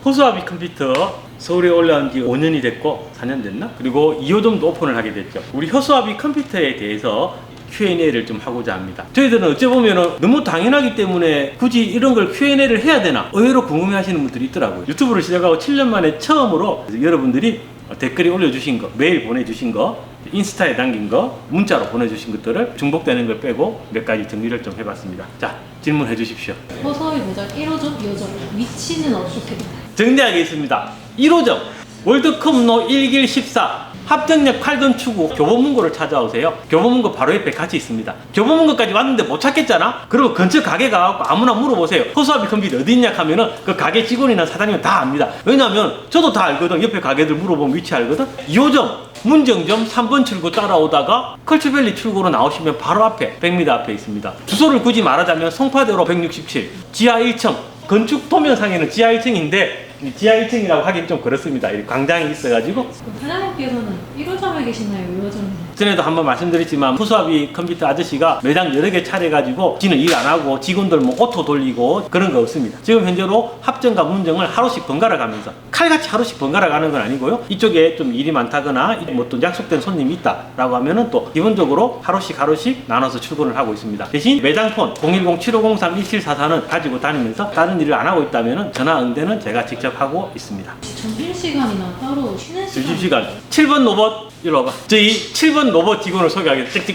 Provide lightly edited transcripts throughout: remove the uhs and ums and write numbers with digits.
호수아비 컴퓨터 서울에 올라온 지 5년이 됐고 4년 됐나? 그리고 2호점도 오픈을 하게 됐죠. 우리 호수아비 컴퓨터에 대해서 Q&A를 좀 하고자 합니다. 저희들은 어찌 보면 너무 당연하기 때문에 굳이 이런 걸 Q&A를 해야 되나 의외로 궁금해 하시는 분들이 있더라고요. 유튜브를 시작하고 7년 만에 처음으로 여러분들이 댓글이 올려주신 거, 메일 보내주신 거, 인스타에 남긴 거, 문자로 보내주신 것들을 중복되는 걸 빼고 몇 가지 정리를 좀 해봤습니다. 자, 질문해 주십시오. 호수아비 매장 1호점, 2호점 위치는 어떻게 돼요? 정리하겠습니다. 1호점 월드컵로 1길 14 합정역 8번 출구 교보문고를 찾아오세요. 교보문고 바로 옆에 같이 있습니다. 교보문고까지 왔는데 못 찾겠잖아? 그리고 근처 가게 가갖고 아무나 물어보세요. 호수아비 컴퓨터 어디 있냐 하면은 그 가게 직원이나 사장님은 다 압니다. 왜냐면 저도 다 알거든. 옆에 가게들 물어보면 위치 알거든. 2호점 문정점 3번 출구 따라오다가 컬처밸리 출구로 나오시면 바로 앞에 100m 앞에 있습니다. 주소를 굳이 말하자면 송파대로 167 지하 1층 건축 도면상에는 지하 1층인데 지하 1층이라고 하긴 좀 그렇습니다. 이 광장이 있어가지고. 그럼 사장님께서는 1호점에 계시나요? 2호점에? 전에도 한번 말씀드렸지만 호수아비 컴퓨터 아저씨가 매장 여러 개 차려가지고 지는 일 안 하고 직원들 뭐 오토 돌리고 그런 거 없습니다. 지금 현재로 합정과 문정을 하루씩 번갈아 가면서 칼같이 하루씩 번갈아 가는 건 아니고요. 이쪽에 좀 일이 많다거나 뭐 또 약속된 손님이 있다라고 하면은 또 기본적으로 하루씩 나눠서 출근을 하고 있습니다. 대신 매장폰 010-7503-1744는 가지고 다니면서 다른 일을 안 하고 있다면은 전화 응대는 제가 직접 하고 있습니다. 점심시간이나 따로 쉬는 시간? 점심시간 7번 로봇 이리 와봐. 저희 7번 로봇 직원을 소개하겠습니다.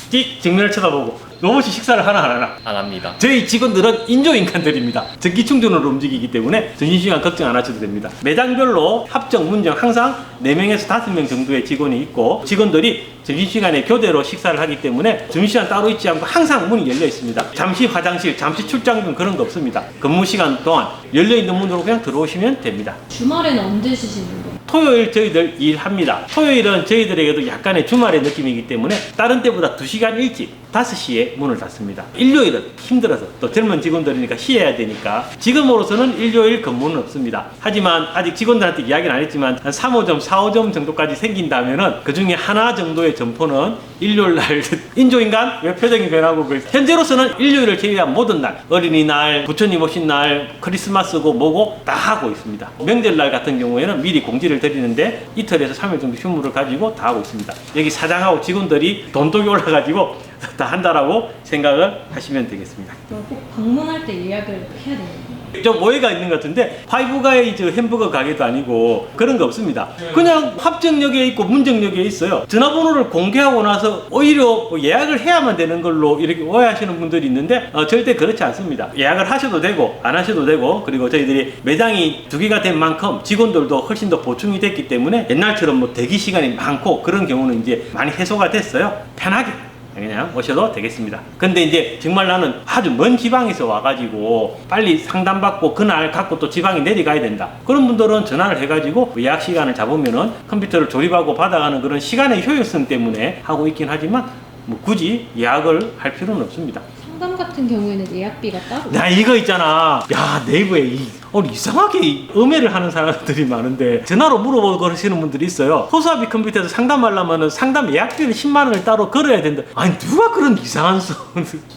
찍찍 정면을 쳐다보고 로봇이 식사를 하나 안 하나? 안 합니다. 저희 직원들은 인조인간들입니다. 전기 충전으로 움직이기 때문에 점심시간 걱정 안 하셔도 됩니다. 매장별로 합정, 문정 항상 4명에서 5명 정도의 직원이 있고 직원들이 점심시간에 교대로 식사를 하기 때문에 점심시간 따로 있지 않고 항상 문이 열려 있습니다. 잠시 화장실, 잠시 출장 등 그런 거 없습니다. 근무시간 동안 열려있는 문으로 그냥 들어오시면 됩니다. 주말에는 언제 쉬시는 거예요? 토요일 저희들 일합니다. 토요일은 저희들에게도 약간의 주말의 느낌이기 때문에 다른 때보다 2시간 일찍 5시에 문을 닫습니다. 일요일은 힘들어서 또 젊은 직원들이니까 쉬어야 되니까 지금으로서는 일요일 근무는 없습니다. 하지만 아직 직원들한테 이야기는 안 했지만 한 3호점, 4호점 정도까지 생긴다면은 그 중에 하나 정도의 점포는 일요일날 인조인간 왜 표정이 변하고 현재로서는 일요일을 제외한 모든 날 어린이날, 부처님 오신 날, 크리스마스고 뭐고 다 하고 있습니다. 명절날 같은 경우에는 미리 공지를 드리는데 이틀에서 3일 정도 휴무를 가지고 다 하고 있습니다. 여기 사장하고 직원들이 돈독이 올라가지고 다 한다라고 생각을 하시면 되겠습니다. 그럼 꼭 방문할 때 예약을 해야 되는 거예요? 좀 오해가 있는 것 같은데 파이브가이즈 햄버거 가게도 아니고 그런 거 없습니다. 그냥 합정역에 있고 문정역에 있어요. 전화번호를 공개하고 나서 오히려 뭐 예약을 해야만 되는 걸로 이렇게 오해하시는 분들이 있는데 절대 그렇지 않습니다. 예약을 하셔도 되고 안 하셔도 되고 그리고 저희들이 매장이 2개가 된 만큼 직원들도 훨씬 더 보충이 됐기 때문에 옛날처럼 뭐 대기 시간이 많고 그런 경우는 이제 많이 해소가 됐어요. 편하게 그냥 오셔도 되겠습니다. 근데 이제 정말 나는 아주 먼 지방에서 와가지고 빨리 상담받고 그날 갖고 또 지방에 내려가야 된다. 그런 분들은 전화를 해가지고 예약 시간을 잡으면은 컴퓨터를 조립하고 받아가는 그런 시간의 효율성 때문에 하고 있긴 하지만 뭐 굳이 예약을 할 필요는 없습니다. 상담 같은 경우에는 예약비가 따로? 나 이거 있잖아. 야, 네이버에 이상하게 음해를 하는 사람들이 많은데 전화로 물어보고 그러시는 분들이 있어요. 호수아비 컴퓨터에서 상담하려면 상담 예약비를 10만 원을 따로 걸어야 된다. 아니 누가 그런 이상한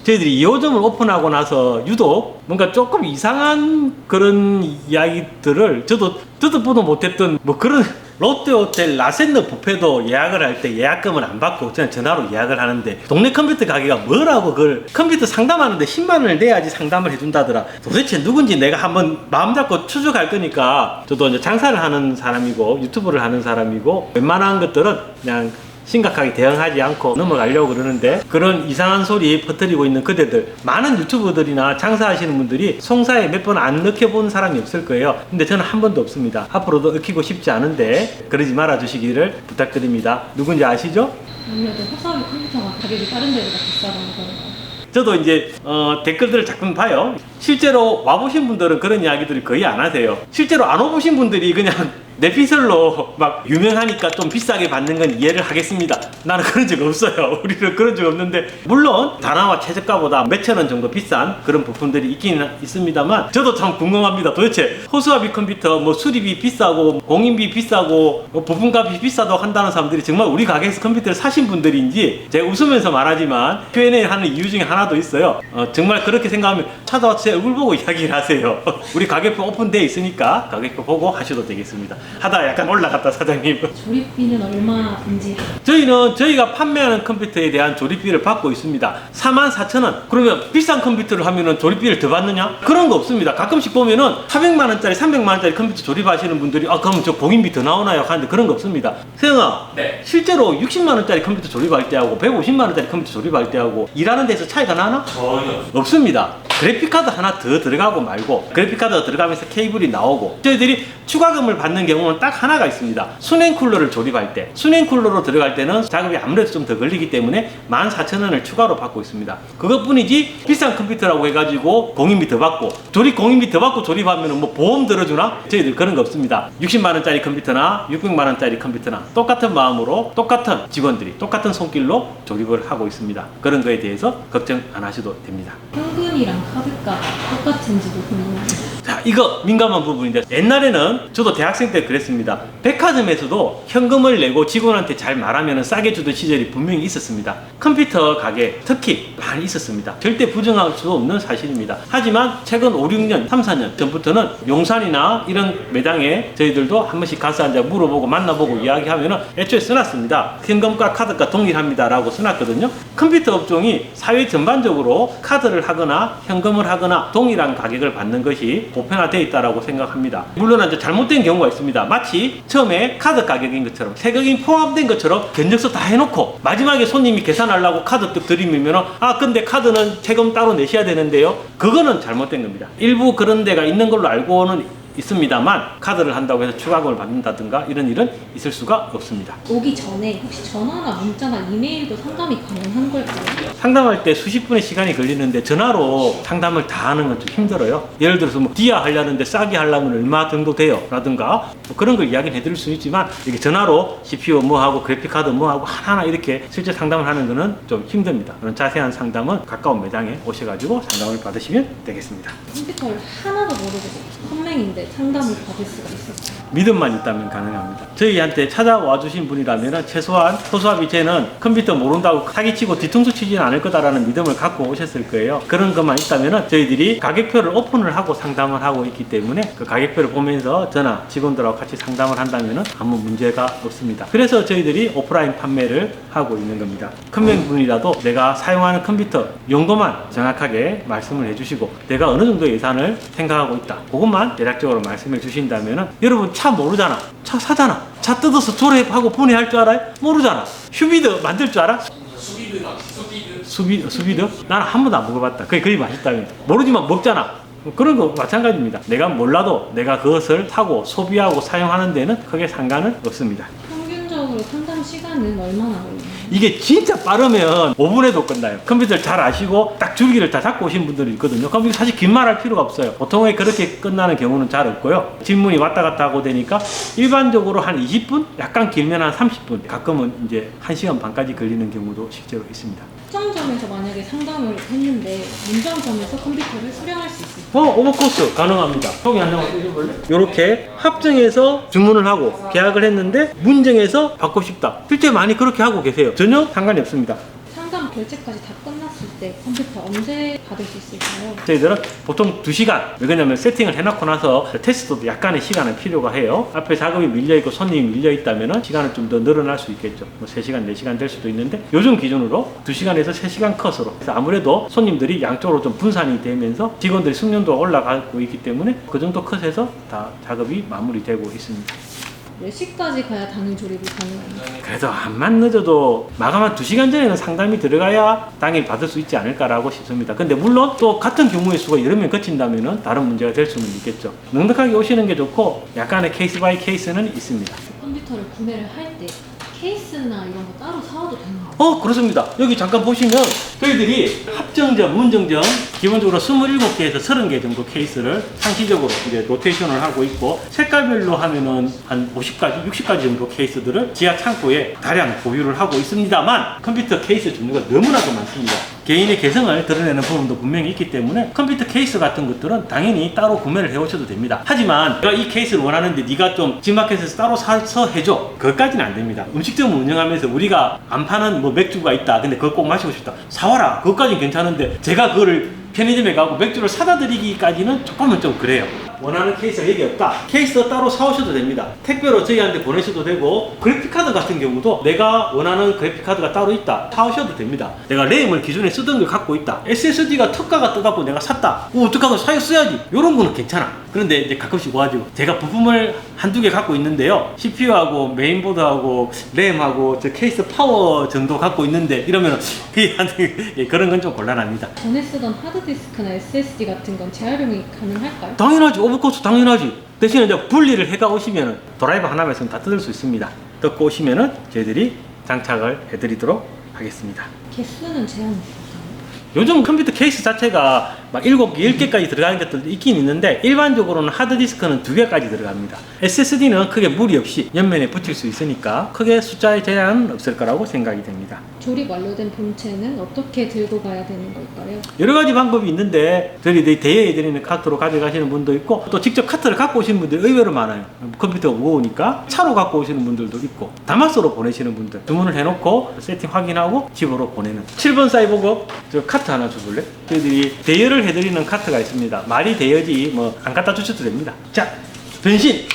저희들이 2호점을 오픈하고 나서 유독 뭔가 조금 이상한 그런 이야기들을 저도 보도 못했던 뭐 그런 롯데호텔 라센더 뷔페도 예약을 할 때 예약금을 안 받고 그냥 전화로 예약을 하는데 동네 컴퓨터 가게가 뭐라고 그걸 컴퓨터 상담하는데 10만 원을 내야지 상담을 해준다더라. 도대체 누군지 내가 한번 마음 잡고 추적할 거니까 저도 이제 장사를 하는 사람이고 유튜브를 하는 사람이고 웬만한 것들은 그냥 심각하게 대응하지 않고 넘어가려고 그러는데 그런 이상한 소리 퍼뜨리고 있는 그대들 많은 유튜버들이나 장사하시는 분들이 송사에 몇 번 안 넣혀본 사람이 없을 거예요. 근데 저는 한 번도 없습니다. 앞으로도 넣히고 싶지 않은데 그러지 말아 주시기를 부탁드립니다. 누군지 아시죠? 아무래도 호수아비 컴퓨터가 가격이 다른 데보다 비싸다고 하더라고요. 저도 이제 댓글들을 가끔 봐요. 실제로 와보신 분들은 그런 이야기들을 거의 안 하세요. 실제로 안 와보신 분들이 그냥 내피셜로 막 유명하니까 좀 비싸게 받는 건 이해를 하겠습니다. 나는 그런 적 없어요. 우리는 그런 적 없는데 물론 다나와 최저가보다 몇천 원 정도 비싼 그런 부품들이 있긴 있습니다만 저도 참 궁금합니다. 도대체 호수아비 컴퓨터 뭐 수리비 비싸고 공인비 비싸고 뭐 부품값이 비싸다고 한다는 사람들이 정말 우리 가게에서 컴퓨터를 사신 분들인지 제가 웃으면서 말하지만 Q&A 하는 이유 중에 하나도 있어요. 정말 그렇게 생각하면 찾아와서 제 얼굴 보고 이야기를 하세요. 우리 가격표 오픈되어 있으니까 가격표 보고 하셔도 되겠습니다. 하다 약간 올라갔다 사장님. 조립비는 얼마인지. 저희는 저희가 판매하는 컴퓨터에 대한 조립비를 받고 있습니다. 44,000원. 그러면 비싼 컴퓨터를 하면은 조립비를 더 받느냐? 그런 거 없습니다. 가끔씩 보면은 400만 원짜리, 300만 원짜리 컴퓨터 조립하시는 분들이 그럼 저 공인비 더 나오나요? 하는데 그런 거 없습니다. 세영아, 네. 실제로 60만 원짜리 컴퓨터 조립할 때하고 150만 원짜리 컴퓨터 조립할 때하고 일하는 데서 차이가 나나? 전혀. 없습니다. 그래픽카드 하나 더 들어가고 말고 그래픽카드가 들어가면서 케이블이 나오고 저희들이 추가금을 받는 경우는 딱 하나가 있습니다. 순행 쿨러를 조립할 때 순행 쿨러로 들어갈 때는 작업이 아무래도 좀 더 걸리기 때문에 14,000원을 추가로 받고 있습니다. 그것뿐이지 비싼 컴퓨터라고 해가지고 공인비 더 받고 공인비 더 받고 조립하면 뭐 보험 들어주나? 저희들 그런 거 없습니다. 60만 원짜리 컴퓨터나 600만 원짜리 컴퓨터나 똑같은 마음으로 똑같은 직원들이 똑같은 손길로 조립을 하고 있습니다. 그런 거에 대해서 걱정 안 하셔도 됩니다. 현금이랑 카드값 똑같은지도 궁금해요. 자, 이거 민감한 부분인데 옛날에는 저도 대학생 때 그랬습니다. 백화점에서도 현금을 내고 직원한테 잘 말하면 싸게 주던 시절이 분명히 있었습니다. 컴퓨터 가게 특히 많이 있었습니다. 절대 부정할 수 없는 사실입니다. 하지만 최근 5, 6년, 3, 4년 전부터는 용산이나 이런 매장에 저희들도 한 번씩 가서 앉아 물어보고 만나보고 이야기하면 애초에 써놨습니다. 현금과 카드가 동일합니다 라고 써놨거든요. 컴퓨터 업종이 사회 전반적으로 카드를 하거나 현금을 하거나 동일한 가격을 받는 것이 보편화되어 있다고 생각합니다. 물론 아주 잘못된 경우가 있습니다. 마치 처음에 카드 가격인 것처럼 세금이 포함된 것처럼 견적서 다 해놓고 마지막에 손님이 계산하려고 카드 뚝 들이밀면 근데 카드는 세금 따로 내셔야 되는데요. 그거는 잘못된 겁니다. 일부 그런 데가 있는 걸로 알고는 있습니다만 카드를 한다고 해서 추가금을 받는다든가 이런 일은 있을 수가 없습니다. 오기 전에 혹시 전화나 문자나 이메일도 상담이 가능한 걸까요? 상담할 때 수십 분의 시간이 걸리는데 전화로 상담을 다 하는 건 좀 힘들어요. 예를 들어서 뭐 디아 하려는데 싸게 하려면 얼마 정도 돼요? 라든가 뭐 그런 걸 이야기는 해드릴 수 있지만 이게 전화로 CPU 뭐하고 그래픽카드 뭐하고 하나하나 이렇게 실제 상담을 하는 거는 좀 힘듭니다. 그런 자세한 상담은 가까운 매장에 오셔가지고 상담을 받으시면 되겠습니다. 컴퓨터를 하나도 모르고 컴맹인데 상담을 받을 수가 있을까요? 믿음만 있다면 가능합니다. 저희한테 찾아와 주신 분이라면 최소한 소수압이 쟤는 컴퓨터 모른다고 사기치고 뒤통수 치지는 않을 거다라는 믿음을 갖고 오셨을 거예요. 그런 것만 있다면 저희들이 가격표를 오픈을 하고 상담을 하고 있기 때문에 그 가격표를 보면서 저나 직원들하고 같이 상담을 한다면 아무 문제가 없습니다. 그래서 저희들이 오프라인 판매를 하고 있는 겁니다. 컴맹분이라도 내가 사용하는 컴퓨터 용도만 정확하게 말씀을 해주시고 내가 어느 정도 예산을 생각하고 있다. 그것만 대략적으로 말씀해 주신다면 여러분 차 모르잖아. 차 사잖아. 차 뜯어서 조립하고 분해할 줄 알아요? 모르잖아. 휴비드 만들 줄 알아? 수비드? 나는 한 번도 안 먹어봤다. 그게 거의 맛있다며. 모르지만 먹잖아. 그런 거 마찬가지입니다. 내가 몰라도 내가 그것을 사고 소비하고 사용하는 데는 크게 상관은 없습니다. 평균적으로 상담 시간은 얼마나 걸려요? 이게 진짜 빠르면 5분에도 끝나요. 컴퓨터를 잘 아시고 딱 줄기를 다 잡고 오신 분들이 있거든요. 그럼 사실 긴 말 할 필요가 없어요. 보통에 그렇게 끝나는 경우는 잘 없고요. 질문이 왔다 갔다 하고 되니까 일반적으로 한 20분? 약간 길면 한 30분. 가끔은 이제 1시간 반까지 걸리는 경우도 실제로 있습니다. 문정점에서 만약에 상담을 했는데 문정점에서 컴퓨터를 수령할 수 있을까요? 오버코스 가능합니다. 여기 한 장만 읽어볼래? 이렇게 합정해서 주문을 하고 계약을 했는데 문정에서 받고 싶다. 실제 많이 그렇게 하고 계세요. 전혀 상관이 없습니다. 상담 결제까지 다 끝났을 때 컴퓨터 언제 받을 수 있을까요? 저희들은 보통 2시간, 왜냐면 세팅을 해놓고 나서 테스트도 약간의 시간은 필요가 해요. 앞에 작업이 밀려있고 손님이 밀려있다면 시간은 좀 더 늘어날 수 있겠죠. 뭐 3시간, 4시간 될 수도 있는데 요즘 기준으로 2시간에서 3시간 컷으로. 그래서 아무래도 손님들이 양쪽으로 좀 분산이 되면서 직원들의 숙련도가 올라가고 있기 때문에 그 정도 컷에서 다 작업이 마무리되고 있습니다. 몇 시까지 가야 당일 조립이 가능한가요? 그래도 암만 늦어도 마감 한 2시간 전에는 상담이 들어가야 당일 받을 수 있지 않을까라고 싶습니다. 근데 물론 또 같은 경우의 수가 여러 명 거친다면 다른 문제가 될 수는 있겠죠. 넉넉하게 오시는 게 좋고 약간의 케이스 바이 케이스는 있습니다. 컴퓨터를 구매를 할 때 케이스나 이런 거 따로 사와도 되나요? 그렇습니다. 여기 잠깐 보시면 저희들이 합정점, 문정점 기본적으로 27개에서 30개 정도 케이스를 상시적으로 이제 로테이션을 하고 있고 색깔별로 하면은 한 50가지, 60가지 정도 케이스들을 지하 창고에 다량 보유를 하고 있습니다만 컴퓨터 케이스 종류가 너무나도 많습니다. 개인의 개성을 드러내는 부분도 분명히 있기 때문에 컴퓨터 케이스 같은 것들은 당연히 따로 구매를 해오셔도 됩니다. 하지만 내가 이 케이스를 원하는데 네가 좀 G마켓에서 따로 사서 해줘. 그것까지는 안 됩니다. 음식점을 운영하면서 우리가 안 파는 뭐 맥주가 있다. 근데 그걸 꼭 마시고 싶다. 사와라. 그것까지는 괜찮은데 제가 그거를 편의점에 가고 맥주를 사다 드리기까지는 조금은 좀 그래요. 원하는 케이스가 여기 없다. 케이스 따로 사오셔도 됩니다. 택배로 저희한테 보내셔도 되고, 그래픽카드 같은 경우도 내가 원하는 그래픽카드가 따로 있다. 사오셔도 됩니다. 내가 램을 기존에 쓰던 걸 갖고 있다. SSD가 특가가 떠갖고 내가 샀다. 어떡하고 써야지. 이런 거는 괜찮아. 그런데 이제 가끔씩 와가지고 제가 부품을 한두 개 갖고 있는데요. CPU하고 메인보드하고 램하고 저 케이스 파워 정도 갖고 있는데 이러면 그런 건 좀 곤란합니다. 전에 쓰던 하드디스크나 SSD 같은 건 재활용이 가능할까요? 당연하지. 오브코스 당연하지. 대신에 이제 분리를 해가 오시면은 드라이버 하나만 있으면 다 뜯을 수 있습니다. 뜯고 오시면은 저희들이 장착을 해드리도록 하겠습니다. 개수는 제한이 있을까요? 요즘 컴퓨터 케이스 자체가 막 7개, 10개까지 들어가는 것들도 있긴 있는데 일반적으로는 하드디스크는 2개까지 들어갑니다. SSD는 크게 무리 없이 옆면에 붙일 수 있으니까 크게 숫자의 제한은 없을 거라고 생각이 됩니다. 조립 완료된 본체는 어떻게 들고 가야 되는 걸까요? 여러 가지 방법이 있는데 저희들이 대여해드리는 카트로 가져가시는 분도 있고 또 직접 카트를 갖고 오시는 분들이 의외로 많아요. 컴퓨터가 무거우니까 차로 갖고 오시는 분들도 있고 다마스로 보내시는 분들 주문을 해놓고 세팅 확인하고 집으로 보내는 7번 사이버거 저 카트 하나 줘볼래? 저희들이 대여를 해드리는 카트가 있습니다. 말이 대여지 뭐 안 갖다 주셔도 됩니다. 자, 변신!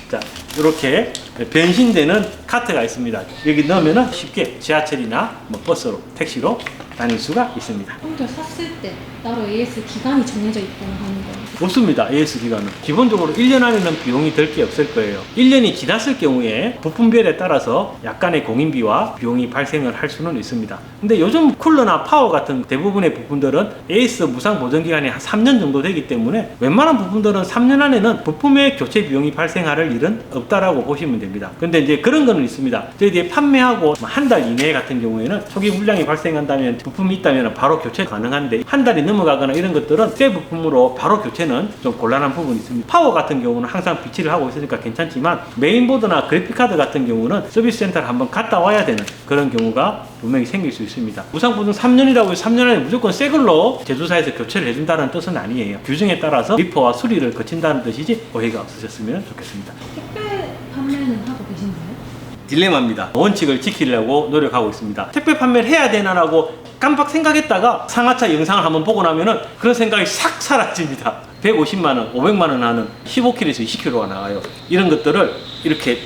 자, 이렇게 변신되는 카트가 있습니다. 여기 넣으면 쉽게 지하철이나 뭐 버스로, 택시로 다닐 수가 있습니다. 컴퓨터 샀을 때 따로 AS 기간이 정해져 있거나 하는 거예요? 없습니다. AS 기간은. 기본적으로 1년 안에는 비용이 들 게 없을 거예요. 1년이 지났을 경우에 부품별에 따라서 약간의 공인비와 비용이 발생을 할 수는 있습니다. 근데 요즘 쿨러나 파워 같은 대부분의 부품들은 AS 무상 보전 기간이 한 3년 정도 되기 때문에 웬만한 부품들은 3년 안에는 부품의 교체 비용이 발생할 일은 없다라고 보시면 됩니다. 근데 이제 그런 거는 있습니다. 저희들이 판매하고 한 달 이내 같은 경우에는 초기 불량이 발생한다면 부품이 있다면 바로 교체 가능한데 한 달이 넘어가거나 이런 것들은 새 부품으로 바로 교체는 좀 곤란한 부분이 있습니다. 파워 같은 경우는 항상 비치를 하고 있으니까 괜찮지만 메인보드나 그래픽카드 같은 경우는 서비스 센터를 한번 갔다 와야 되는 그런 경우가 분명히 생길 수 있습니다. 무상보증 3년이라고 해서 3년 안에 무조건 새 걸로 제조사에서 교체를 해준다는 뜻은 아니에요. 규정에 따라서 리퍼와 수리를 거친다는 뜻이지 오해가 없으셨으면 좋겠습니다. 택배 판매는 하고 계신가요? 딜레마입니다. 원칙을 지키려고 노력하고 있습니다. 택배 판매를 해야 되나라고 깜빡 생각했다가 상하차 영상을 한번 보고 나면은 그런 생각이 싹 사라집니다. 150만원, 500만원 하는 15kg에서 20kg가 나와요. 이런 것들을 이렇게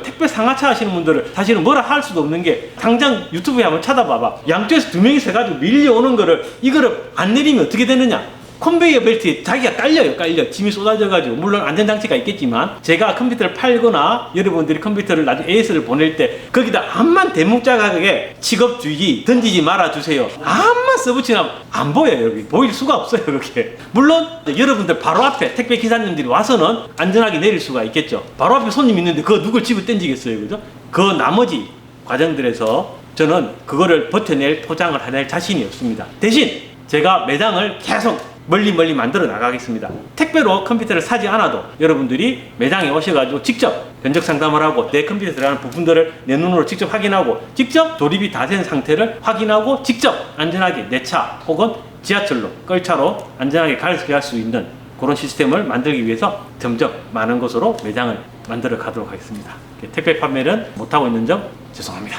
택배 상하차 하시는 분들을 사실은 뭐라 할 수도 없는 게 당장 유튜브에 한번 찾아봐봐. 양쪽에서 두 명이 서가지고 밀려오는 거를 이거를 안 내리면 어떻게 되느냐? 컨베이어 벨트에 자기가 깔려 짐이 쏟아져가지고 물론 안전장치가 있겠지만 제가 컴퓨터를 팔거나 여러분들이 컴퓨터를 나중에 AS를 보낼 때 거기다 암만 대문자 가격에 직업주의 던지지 말아주세요. 암만 써붙이면 안 보여요. 여기 보일 수가 없어요. 그렇게 물론 여러분들 바로 앞에 택배 기사님들이 와서는 안전하게 내릴 수가 있겠죠. 바로 앞에 손님 있는데 그거 누굴 집을 던지겠어요. 그죠? 그 나머지 과정들에서 저는 그거를 버텨낼 포장을 해낼 자신이 없습니다. 대신 제가 매장을 계속 멀리 만들어 나가겠습니다. 택배로 컴퓨터를 사지 않아도 여러분들이 매장에 오셔가지고 직접 견적 상담을 하고 내 컴퓨터에 들어가는 부분들을 내 눈으로 직접 확인하고 직접 조립이 다 된 상태를 확인하고 직접 안전하게 내 차 혹은 지하철로 끌차로 안전하게 갈 수 있는 그런 시스템을 만들기 위해서 점점 많은 곳으로 매장을 만들어 가도록 하겠습니다. 택배 판매는 못하고 있는 점 죄송합니다.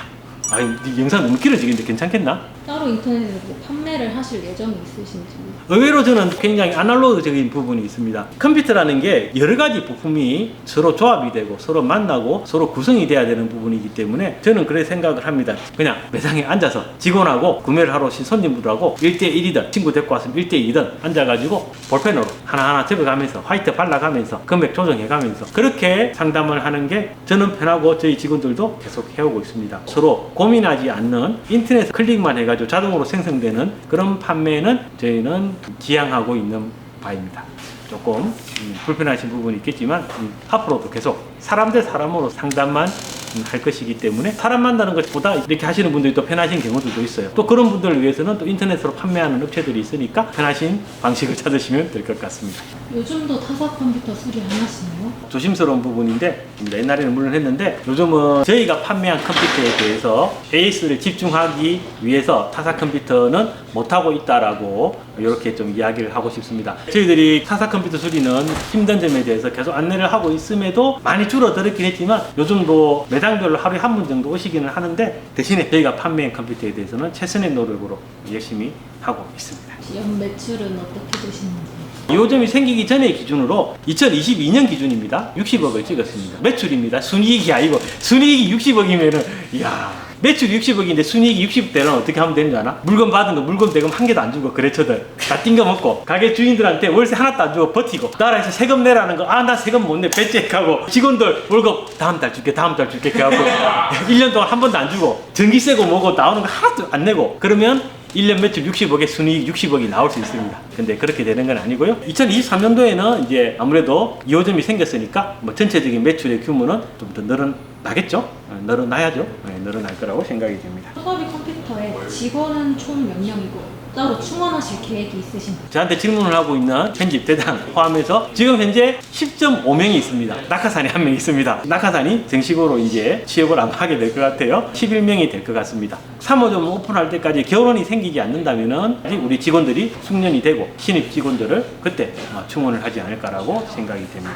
아니, 이 영상 너무 길어지겠는데 괜찮겠나? 따로 인터넷에서 뭐 판매를 하실 예정이 있으신지? 의외로 저는 굉장히 아날로그적인 부분이 있습니다. 컴퓨터라는 게 여러 가지 부품이 서로 조합이 되고 서로 만나고 서로 구성이 돼야 되는 부분이기 때문에 저는 그렇게 생각을 합니다. 그냥 매장에 앉아서 직원하고 구매를 하러 오신 손님들하고 1대1이든 친구 데리고 왔으면 1대2든 앉아가지고 볼펜으로 하나하나 적어가면서 화이트 발라가면서 금액 조정해가면서 그렇게 상담을 하는 게 저는 편하고 저희 직원들도 계속 해오고 있습니다. 서로 고민하지 않는 인터넷 클릭만 해가지고 자동으로 생성되는 그런 판매는 저희는 지향하고 있는 바입니다. 조금 불편하신 부분이 있겠지만 앞으로도 계속 사람 대 사람으로 상담만 할 것이기 때문에 사람 만나는 것보다 이렇게 하시는 분들이 또 편하신 경우들도 있어요. 또 그런 분들을 위해서는 또 인터넷으로 판매하는 업체들이 있으니까 편하신 방식을 찾으시면 될 것 같습니다. 요즘도 타사 컴퓨터 수리 안 하시나요? 조심스러운 부분인데 옛날에는 물론 했는데 요즘은 저희가 판매한 컴퓨터에 대해서 AS를 집중하기 위해서 타사 컴퓨터는 못하고 있다라고 이렇게 좀 이야기를 하고 싶습니다. 저희들이 타사 컴퓨터 수리는 힘든 점에 대해서 계속 안내를 하고 있음에도 많이 줄어들었긴 했지만 요즘도 매장별로 하루에 한 분 정도 오시기는 하는데 대신에 저희가 판매한 컴퓨터에 대해서는 최선의 노력으로 열심히 하고 있습니다. 연 매출은 어떻게 되시는지? 요점이 생기기 전의 기준으로 2022년 기준입니다. 60억을 찍었습니다. 매출입니다. 순이익이 아니고 순이익이 60억이면은 이야 매출 60억인데 순이익이 60대는 어떻게 하면 되는 줄 아나? 물건 받은 거 물건 대금 한 개도 안 주고 거래처들 다 띵겨 먹고 가게 주인들한테 월세 하나도 안 주고 버티고 나라에서 세금 내라는 거 아 나 세금 못 내 배째하고 직원들 월급 다음 달 줄게 해갖고 1년 동안 한 번도 안 주고 전기세고 뭐고 나오는 거 하나도 안 내고 그러면 1년 매출 60억에 순이익 60억이 나올 수 있습니다. 근데 그렇게 되는 건 아니고요. 2023년도에는 이제 아무래도 2호점이 생겼으니까 뭐 전체적인 매출의 규모는 좀 더 늘어나겠죠? 늘어나야죠. 네, 늘어날 거라고 생각이 됩니다. 소사비 컴퓨터에 직원은 총 몇 명이고 따로 충원하실 계획이 있으신가요? 저한테 질문을 하고 있는 편집 대장 포함해서 지금 현재 10.5명이 있습니다. 낙하산이 한 명 있습니다. 낙하산이 정식으로 이제 취업을 아마 하게 될 것 같아요. 11명이 될 것 같습니다. 3호점 오픈할 때까지 결혼이 생기지 않는다면은 우리 직원들이 숙련이 되고 신입 직원들을 그때 충원을 하지 않을까라고 생각이 됩니다.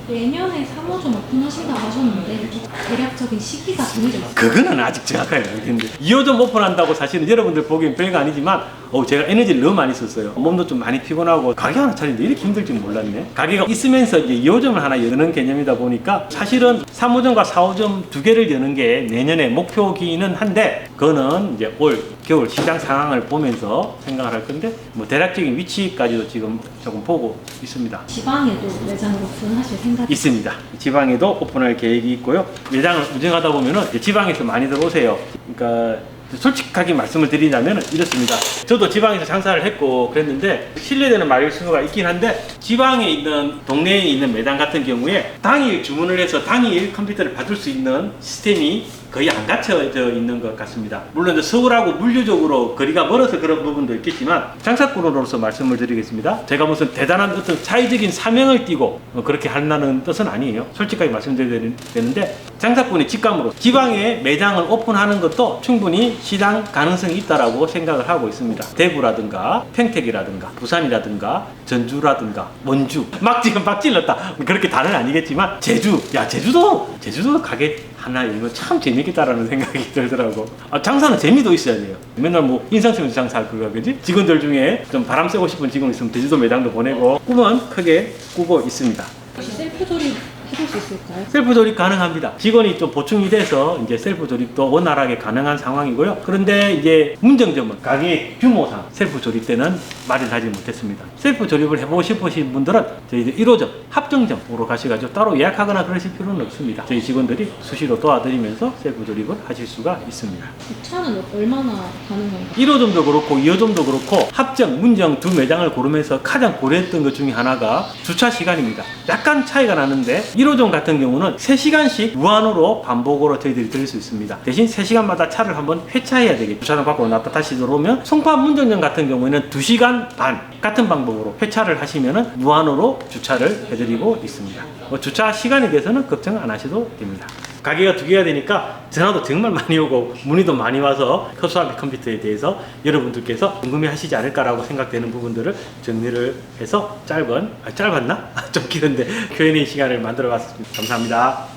내년에 3호점 오픈하신다고 하셨는데 대략적인 시기가 정해져 있어요? 그거는 아직 정확하게 모르겠는데 2호점 오픈한다고 사실은 여러분들 보기엔 별거 아니지만 제가 에너지를 너무 많이 썼어요. 몸도 좀 많이 피곤하고 가게 하나 차리는데 이렇게 힘들 줄 몰랐네. 가게가 있으면서 이제 2호점을 하나 여는 개념이다 보니까 사실은 3호점과 4호점 두 개를 여는 게 내년의 목표기는 한데 그거는 이제 올 겨울 시장 상황을 보면서 생각을 할 건데 뭐 대략적인 위치까지도 지금 조금 보고 있습니다. 지방에도 매장을 오픈하실 생각이 있습니다. 지방에도 오픈할 계획이 있고요. 매장을 운영하다 보면은 이제 지방에서 많이들 오세요. 그러니까 솔직하게 말씀을 드리자면 이렇습니다. 저도 지방에서 장사를 했고 그랬는데 신뢰되는 말일 수가 있긴 한데 지방에 있는 동네에 있는 매장 같은 경우에 당일 주문을 해서 당일 컴퓨터를 받을 수 있는 시스템이 거의 안 갖춰져 있는 것 같습니다. 물론 서울하고 물리적으로 거리가 멀어서 그런 부분도 있겠지만 장사꾼으로서 말씀을 드리겠습니다. 제가 무슨 대단한 어떤 차이적인 사명을 띠고 그렇게 한다는 뜻은 아니에요. 솔직하게 말씀드려야 되는데 장사꾼의 직감으로 지방에 매장을 오픈하는 것도 충분히 시장 가능성이 있다라고 생각을 하고 있습니다. 대구라든가 평택이라든가 부산이라든가 전주라든가 원주 지금 막 찔렀다. 그렇게 다는 아니겠지만 제주도 가게 하나 이거 참 재밌겠다라는 생각이 들더라고. 장사는 재미도 있어야 돼요. 맨날 뭐 인상 쓰면서 장사할 거가 그지? 직원들 중에 좀 바람 쐬고 싶은 직원 있으면 제주도 매장도 보내고 꿈은 크게 꾸고 있습니다. 혹시 셀프 조립 해볼 수 있을까요? 셀프 조립 가능합니다. 직원이 좀 보충이 돼서 이제 셀프 조립도 원활하게 가능한 상황이고요. 그런데 이제 문제점은 가게 규모상 셀프 조립 때는 마련하지 못했습니다. 셀프 조립을 해보고 싶으신 분들은 저희 1호점 합정점으로 가셔가지고 따로 예약하거나 그러실 필요는 없습니다. 저희 직원들이 수시로 도와드리면서 셀프 조립을 하실 수가 있습니다. 주차는 얼마나 가능한가요? 1호점도 그렇고 2호점도 그렇고 합정, 문정 두 매장을 고르면서 가장 고려했던 것 중에 하나가 주차 시간입니다. 약간 차이가 나는데 1호점 같은 경우는 3시간씩 무한으로 반복으로 저희들이 드릴 수 있습니다. 대신 3시간마다 차를 한번 회차해야 되겠죠. 주차장 밖으로 나왔다 다시 들어오면 송파 문정점 같은 경우에는 2시간 반 같은 방법으로 회차를 하시면 무한으로 주차를 해드리고 있습니다. 주차 시간에 대해서는 걱정 안 하셔도 됩니다. 가게가 두 개가 되니까 전화도 정말 많이 오고 문의도 많이 와서 커스와비 컴퓨터에 대해서 여러분들께서 궁금해 하시지 않을까라고 생각되는 부분들을 정리를 해서 짧았나? 좀 길은데 Q&A 시간을 만들어 봤습니다. 감사합니다.